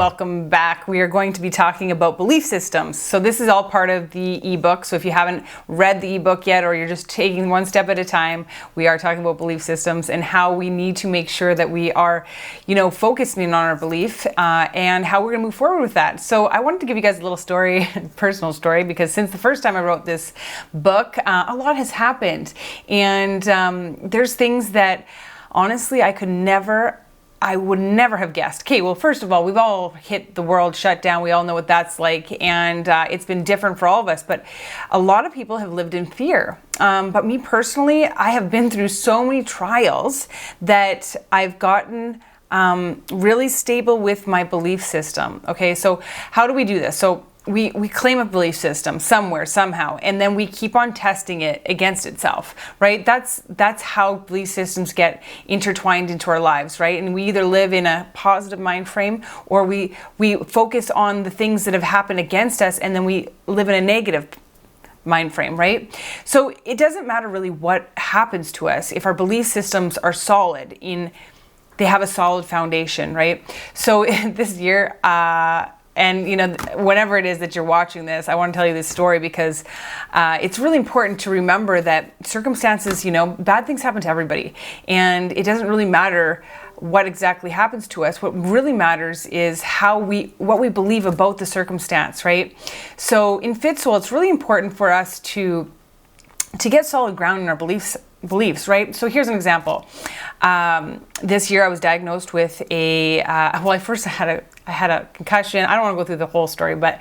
welcome back. We are going to be talking about belief systems. So this is all part of the ebook. So if you haven't read the ebook yet, or you're just taking one step at a time, we are talking about belief systems and how we need to make sure that we are, focusing on our belief and how we're going to move forward with that. So I wanted to give you guys a little story, personal story, because since the first time I wrote this book, a lot has happened. And there's things that honestly I would never have guessed. Okay, well, first of all, we've all hit the world shut down. We all know what that's like, and it's been different for all of us, but a lot of people have lived in fear. But me personally, I have been through so many trials that I've gotten really stable with my belief system. Okay, so how do we do this? So we claim a belief system somewhere, somehow, and then we keep on testing it against itself, right? That's how belief systems get intertwined into our lives, right? And we either live in a positive mind frame, or we focus on the things that have happened against us, and then we live in a negative mind frame, right? So it doesn't matter really what happens to us if our belief systems are solid, they have a solid foundation, right? So this year, and whenever it is that you're watching this, I want to tell you this story because it's really important to remember that circumstances, bad things happen to everybody. And it doesn't really matter what exactly happens to us. What really matters is what we believe about the circumstance, right? So in FitSoul, it's really important for us to get solid ground in our beliefs, right? So here's an example. This year I was diagnosed with I had a concussion. I don't want to go through the whole story, but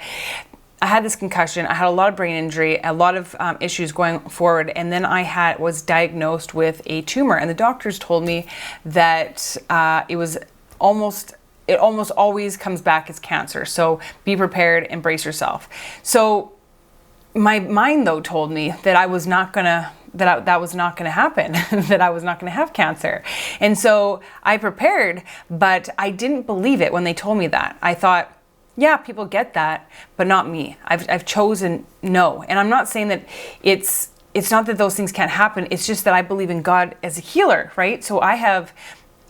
I had this concussion. I had a lot of brain injury, a lot of issues going forward, and then I was diagnosed with a tumor, and the doctors told me that it almost always comes back as cancer. So be prepared and brace yourself. So my mind, though, told me that that was not going to happen, that I was not going to have cancer. And so I prepared, but I didn't believe it when they told me that. I thought, yeah, people get that, but not me. I've chosen no. And I'm not saying that it's not that those things can't happen. It's just that I believe in God as a healer, right? So I have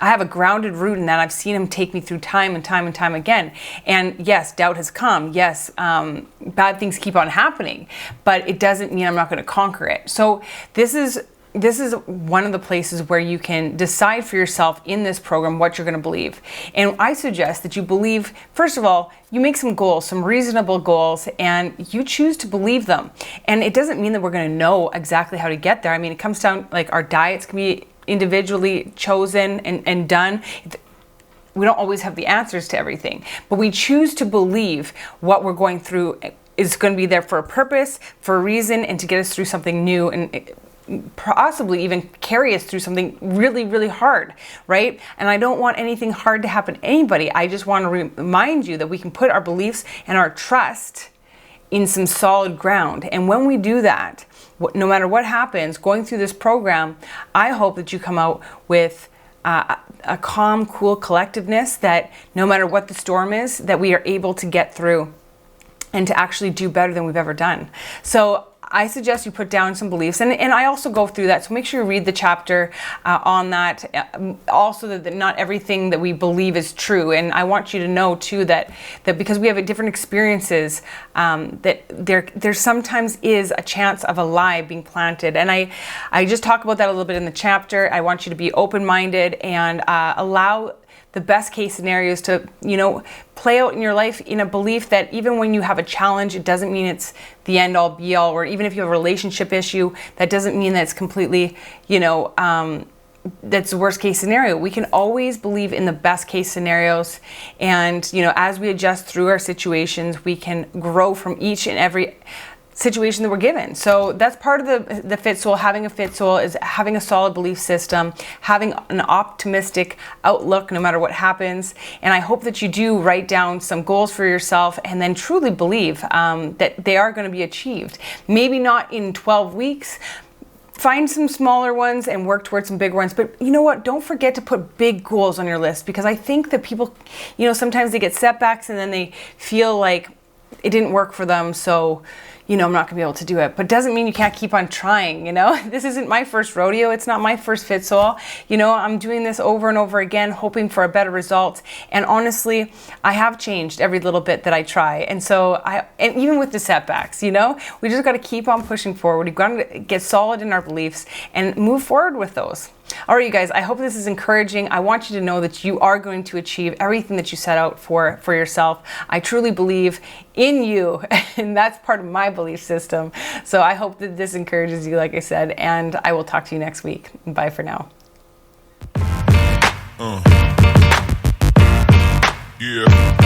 a grounded root in that. I've seen him take me through time and time and time again. And yes, doubt has come. Yes, bad things keep on happening, but it doesn't mean I'm not going to conquer it. So this is one of the places where you can decide for yourself in this program what you're going to believe. And I suggest that you believe, first of all, you make some goals, some reasonable goals, and you choose to believe them. And it doesn't mean that we're going to know exactly how to get there. I mean, it comes down, like, our diets can be individually chosen and done. We don't always have the answers to everything, but we choose to believe what we're going through is going to be there for a purpose, for a reason, and to get us through something new and possibly even carry us through something really, really hard, right? And I don't want anything hard to happen to anybody. I just want to remind you that we can put our beliefs and our trust in some solid ground. And when we do that, no matter what happens, going through this program, I hope that you come out with a calm, cool collectiveness that no matter what the storm is, that we are able to get through and to actually do better than we've ever done. So I suggest you put down some beliefs, and I also go through that, so make sure you read the chapter on that. Also, that not everything that we believe is true, and I want you to know too that because we have different experiences, that there sometimes is a chance of a lie being planted, and I just talk about that a little bit in the chapter. I want you to be open-minded and allow the best case scenarios to, play out in your life in a belief that even when you have a challenge, it doesn't mean it's the end all be all, or even if you have a relationship issue, that doesn't mean that it's completely, that's the worst case scenario. We can always believe in the best case scenarios. And, as we adjust through our situations, we can grow from each and every situation that we're given. So that's part of the FitSoul. Having a FitSoul is having a solid belief system, having an optimistic outlook no matter what happens. And I hope that you do write down some goals for yourself and then truly believe that they are going to be achieved. Maybe not in 12 weeks. Find some smaller ones and work towards some big ones. But you know what? Don't forget to put big goals on your list, because I think that people, sometimes they get setbacks and then they feel like it didn't work for them. So, I'm not gonna be able to do it. But doesn't mean you can't keep on trying, This isn't my first rodeo. It's not my first fit sole. I'm doing this over and over again, hoping for a better result. And honestly, I have changed every little bit that I try. And so and even with the setbacks, we just got to keep on pushing forward. We've got to get solid in our beliefs and move forward with those. All right, you guys, I hope this is encouraging. I want you to know that you are going to achieve everything that you set out for yourself. I truly believe in you, and that's part of my belief system. So I hope that this encourages you, like I said, and I will talk to you next week. Bye for now. Yeah.